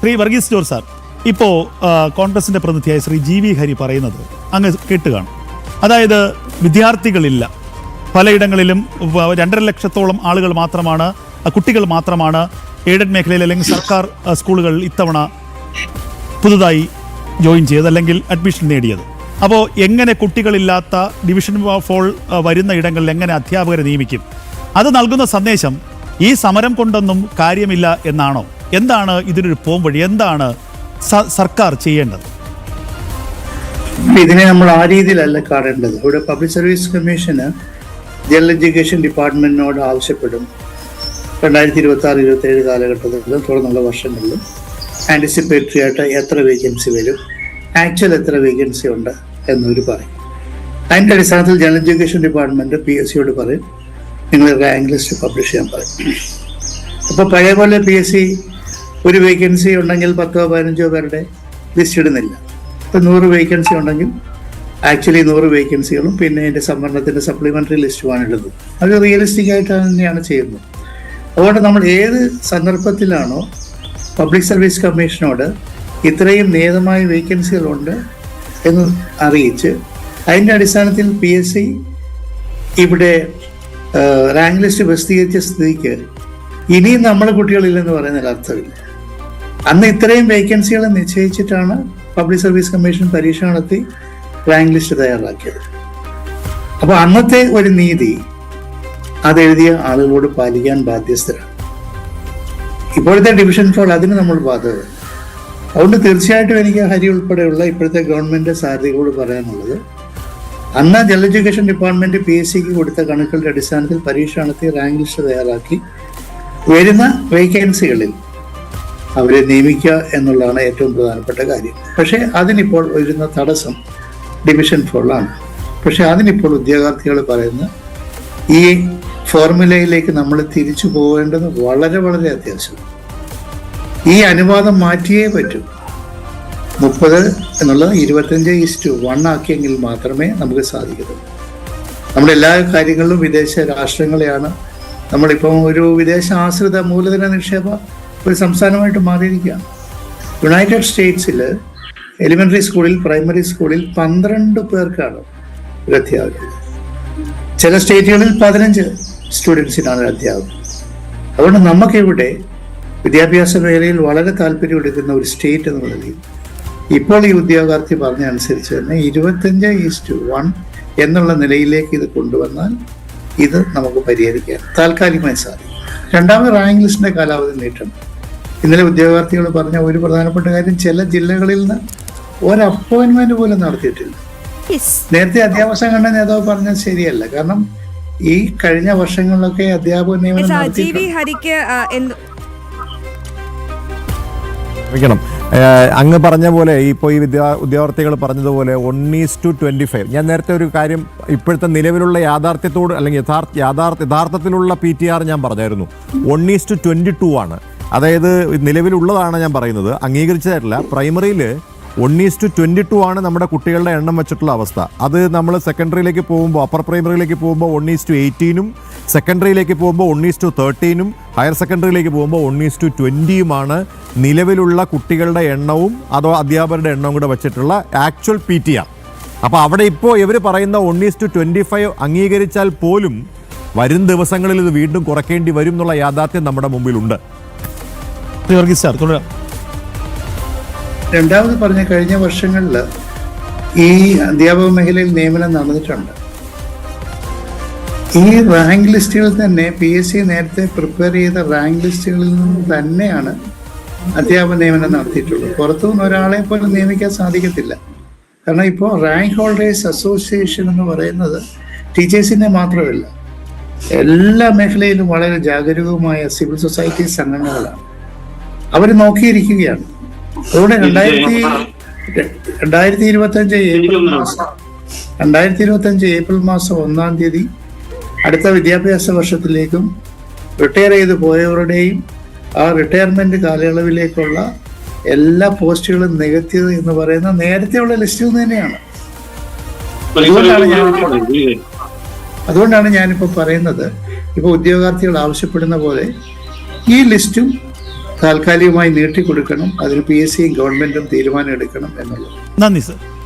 Shri Varghese George sir, ഇപ്പോൾ കോൺഗ്രസിന്റെ പ്രതിനിധിയായ Shri G V Hari പറയുന്നത് അങ്ങ് കേട്ടുകാണും. അതായത് വിദ്യാർത്ഥികളില്ല, പലയിടങ്ങളിലും 2.5 ലക്ഷത്തോളം ആളുകൾ മാത്രമാണ്, കുട്ടികൾ മാത്രമാണ് എയ്ഡഡ് മേഖലയിൽ അല്ലെങ്കിൽ സർക്കാർ സ്കൂളുകളിൽ ഇത്തവണ പുതുതായി ജോയിൻ ചെയ്തത് അല്ലെങ്കിൽ അഡ്മിഷൻ നേടിയത്. അപ്പോൾ എങ്ങനെ കുട്ടികളില്ലാത്ത ഡിവിഷൻ ഫോൾ വരുന്ന ഇടങ്ങളിൽ എങ്ങനെ അധ്യാപകരെ നിയമിക്കും? അത് നൽകുന്ന സന്ദേശം ഈ സമരം കൊണ്ടൊന്നും കാര്യമില്ല എന്നാണോ? എന്താണ് ഇതിനൊരു പോംവഴി? എന്താണ് സർക്കാർ ചെയ്യേണ്ടത്? ഇതിനെ നമ്മൾ ആ രീതിയിലല്ല കാണേണ്ടത്. ഇവിടെ പബ്ലിക് സർവീസ് കമ്മീഷന് ജനറൽ എഡ്യൂക്കേഷൻ ഡിപ്പാർട്ട്മെന്റിനോട് ആവശ്യപ്പെടും 2026-27 കാലഘട്ടത്തിലും തുടർന്നുള്ള വർഷങ്ങളിലും ആൻറ്റിസിപ്പേറ്ററി ആയിട്ട് എത്ര വേക്കൻസി വരും, ആക്ച്വൽ എത്ര വേക്കൻസി ഉണ്ട് എന്നവർ പറയും. അതിൻ്റെ അടിസ്ഥാനത്തിൽ ജനറൽ എഡ്യൂക്കേഷൻ ഡിപ്പാർട്ട്മെന്റ് PSCയോട് പറയും, നിങ്ങൾ റാങ്ക് ലിസ്റ്റ് പബ്ലിഷ് ചെയ്യാൻ പറയും. അപ്പോൾ പഴയ പോലെ PSC ഒരു വേക്കൻസി ഉണ്ടെങ്കിൽ 10-15 പേരുടെ ലിസ്റ്റ് ഇടുന്നില്ല. ഇപ്പം 100 വേക്കൻസി ഉണ്ടെങ്കിൽ ആക്ച്വലി 100 വേക്കൻസികളും പിന്നെ അതിൻ്റെ സംവരണത്തിൻ്റെ സപ്ലിമെൻ്ററി ലിസ്റ്റുമാണ് ഇടുന്നത്. അത് റിയലിസ്റ്റിക് ആയിട്ട് തന്നെയാണ് ചെയ്യുന്നത്. അതുകൊണ്ട് നമ്മൾ ഏത് സന്ദർഭത്തിലാണോ പബ്ലിക് സർവീസ് കമ്മീഷനോട് ഇത്രയും നിയതമായ വേക്കൻസികളുണ്ട് എന്ന് അറിയിച്ച് അതിൻ്റെ അടിസ്ഥാനത്തിൽ PSC ഇവിടെ റാങ്ക് ലിസ്റ്റ് പ്രസിദ്ധീകരിച്ച സ്ഥിതിക്ക് ഇനിയും നമ്മുടെ കുട്ടികളില്ലെന്ന് പറയുന്നതിൽ അർത്ഥമില്ല. അന്ന് ഇത്രയും വേക്കൻസികൾ നിശ്ചയിച്ചിട്ടാണ് പബ്ലിക് സർവീസ് കമ്മീഷൻ പരീക്ഷ നടത്തി റാങ്ക് ലിസ്റ്റ് തയ്യാറാക്കിയത്. അപ്പോൾ അന്നത്തെ ഒരു നീതി അതെഴുതിയ ആളുകളോട് പാലിക്കാൻ ബാധ്യസ്ഥരാണ്. ഇപ്പോഴത്തെ ഡിവിഷൻ ഫോൾ അതിന് നമ്മൾ ബാധ്യത. അതുകൊണ്ട് തീർച്ചയായിട്ടും എനിക്ക് ഹരി ഉൾപ്പെടെയുള്ള ഇപ്പോഴത്തെ ഗവൺമെന്റ് സാരഥികളോട് പറയാനുള്ളത്, അന്ന് ജനറൽ എഡ്യൂക്കേഷൻ ഡിപ്പാർട്ട്മെന്റ് PSCക്ക് കൊടുത്ത കണക്കുകളുടെ അടിസ്ഥാനത്തിൽ പരീക്ഷ നടത്തി റാങ്ക് ലിസ്റ്റ് തയ്യാറാക്കി വരുന്ന വേക്കൻസികളിൽ അവരെ നിയമിക്കുക എന്നുള്ളതാണ് ഏറ്റവും പ്രധാനപ്പെട്ട കാര്യം. പക്ഷേ അതിനിപ്പോൾ വരുന്ന തടസ്സം ഡിവിഷൻ ഫോളാണ്. പക്ഷെ അതിനിപ്പോൾ ഉദ്യോഗാർത്ഥികൾ പറയുന്ന ഈ ഫോർമുലയിലേക്ക് നമ്മൾ തിരിച്ചു പോകേണ്ടത് വളരെ വളരെ അത്യാവശ്യമാണ്. ഈ അനുപാതം മാറ്റിയേ പറ്റൂ. 30 എന്നുള്ളത് 25:1 ആക്കിയെങ്കിൽ മാത്രമേ നമുക്ക് സാധിക്കത്തുള്ളൂ. നമ്മുടെ എല്ലാ കാര്യങ്ങളിലും വിദേശ രാഷ്ട്രങ്ങളെയാണ് നമ്മളിപ്പം ഒരു വിദേശ ആശ്രിത മൂലധന നിക്ഷേപ ഒരു സംസ്ഥാനമായിട്ട് മാറിയിരിക്കുകയാണ്. യുണൈറ്റഡ് സ്റ്റേറ്റ്സിൽ എലിമെൻ്ററി സ്കൂളിൽ പ്രൈമറി സ്കൂളിൽ 12 പേർക്കാണ് ഒരു അധ്യാപകർ. ചില സ്റ്റേറ്റുകളിൽ 15 സ്റ്റുഡൻസിനാണ് ഒരു അധ്യാപകർ. അതുകൊണ്ട് നമുക്കിവിടെ വിദ്യാഭ്യാസ മേഖലയിൽ വളരെ താല്പര്യം എടുക്കുന്ന ഒരു സ്റ്റേറ്റ് എന്ന നിലയിൽ ഇപ്പോൾ ഈ ഉദ്യോഗാർത്ഥി പറഞ്ഞ അനുസരിച്ച് തന്നെ 25:1 എന്നുള്ള നിലയിലേക്ക് ഇത് കൊണ്ടുവന്നാൽ ഇത് നമുക്ക് പരിഹരിക്കാൻ താൽക്കാലികമായി സാധിക്കും. രണ്ടാമത് റാങ്ക് ലിസ്റ്റിന്റെ കാലാവധി നീട്ടണം. ഇന്നലെ ഉദ്യോഗാർത്ഥികൾ പറഞ്ഞ ഒരു പ്രധാനപ്പെട്ട കാര്യം, ചില ജില്ലകളിൽ നിന്ന് ഒരു അപ്പോയിന്റ്മെന്റ് പോലും നടത്തിയിട്ടില്ല. നേരത്തെ അധ്യാപക സംഘടന നേതാവ് പറഞ്ഞത് ശരിയല്ല. കാരണം ഈ കഴിഞ്ഞ വർഷങ്ങളിലൊക്കെ അധ്യാപക നിയമനം അങ്ങ് പറഞ്ഞ പോലെ ഇപ്പോൾ ഈ ഉദ്യോഗാർത്ഥികൾ പറഞ്ഞതുപോലെ 1:25. ഞാൻ നേരത്തെ ഒരു കാര്യം ഇപ്പോഴത്തെ നിലവിലുള്ള യാഥാർത്ഥ്യത്തോട് അല്ലെങ്കിൽ യഥാർത്ഥത്തിലുള്ള PTR ഞാൻ പറഞ്ഞായിരുന്നു. 1:22 ആണ്. അതായത് നിലവിലുള്ളതാണ് ഞാൻ പറയുന്നത്, അംഗീകരിച്ചതായിട്ടില്ല. പ്രൈമറിയിൽ 1:22 ആണ് നമ്മുടെ കുട്ടികളുടെ എണ്ണം വെച്ചിട്ടുള്ള അവസ്ഥ. അത് നമ്മൾ സെക്കൻഡറിയിലേക്ക് പോകുമ്പോൾ, അപ്പർ പ്രൈമറിയിലേക്ക് പോകുമ്പോൾ 1:18, സെക്കൻഡറിയിലേക്ക് പോകുമ്പോൾ 1:13, ഹയർ സെക്കൻഡറിയിലേക്ക് പോകുമ്പോൾ 1:20 നിലവിലുള്ള കുട്ടികളുടെ എണ്ണവും അതോ അധ്യാപകരുടെ എണ്ണവും കൂടെ വെച്ചിട്ടുള്ള ആക്ച്വൽ PTR. അപ്പോൾ അവിടെ ഇപ്പോൾ ഇവർ പറയുന്ന 1:25 അംഗീകരിച്ചാൽ പോലും വരും ദിവസങ്ങളിൽ ഇത് വീണ്ടും കുറയ്ക്കേണ്ടി വരും എന്നുള്ള യാഥാർത്ഥ്യം നമ്മുടെ മുമ്പിലുണ്ട്. രണ്ടാമത് പറഞ്ഞ കഴിഞ്ഞ വർഷങ്ങളിൽ ഈ അധ്യാപക മേഖലയിൽ നിയമനം നടന്നിട്ടുണ്ട്. ഈ റാങ്ക് ലിസ്റ്റുകളിൽ തന്നെ PSC നേരത്തെ പ്രിപ്പയർ ചെയ്ത റാങ്ക് ലിസ്റ്റുകളിൽ നിന്ന് തന്നെയാണ് അധ്യാപക നിയമനം നടത്തിയിട്ടുള്ളത്. പുറത്തുനിന്ന് ഒരാളെ പോലും നിയമിക്കാൻ സാധിക്കത്തില്ല. കാരണം ഇപ്പോൾ റാങ്ക് ഹോൾഡേഴ്സ് അസോസിയേഷൻ എന്ന് പറയുന്നത് ടീച്ചേഴ്സിനെ മാത്രമല്ല, എല്ലാ മേഖലയിലും വളരെ ജാഗരൂകമായ സിവിൽ സൊസൈറ്റി സംഘടനകളാണ്. അവർ നോക്കിയിരിക്കുകയാണ്. അതുകൊണ്ട് 2025 ഏപ്രിൽ മാസം 1-ാം തീയതി അടുത്ത വിദ്യാഭ്യാസ വർഷത്തിലേക്കും റിട്ടയർ ചെയ്ത് പോയവരുടെയും ആ റിട്ടയർമെന്റ് കാലയളവിലേക്കുള്ള എല്ലാ പോസ്റ്റുകളും നികത്തിയത് എന്ന് പറയുന്ന നേരത്തെയുള്ള ലിസ്റ്റിൽ തന്നെയാണ്. അതുകൊണ്ടാണ് ഞാനിപ്പോൾ പറയുന്നത്, ഇപ്പോൾ ഉദ്യോഗാർത്ഥികൾ ആവശ്യപ്പെടുന്ന പോലെ ഈ ലിസ്റ്റും താൽക്കാലികമായി നീട്ടിക്കൊടുക്കണം. അതിന് PSCയും ഗവൺമെന്റും തീരുമാനം എടുക്കണം എന്നുള്ളത്. നന്ദി സർ.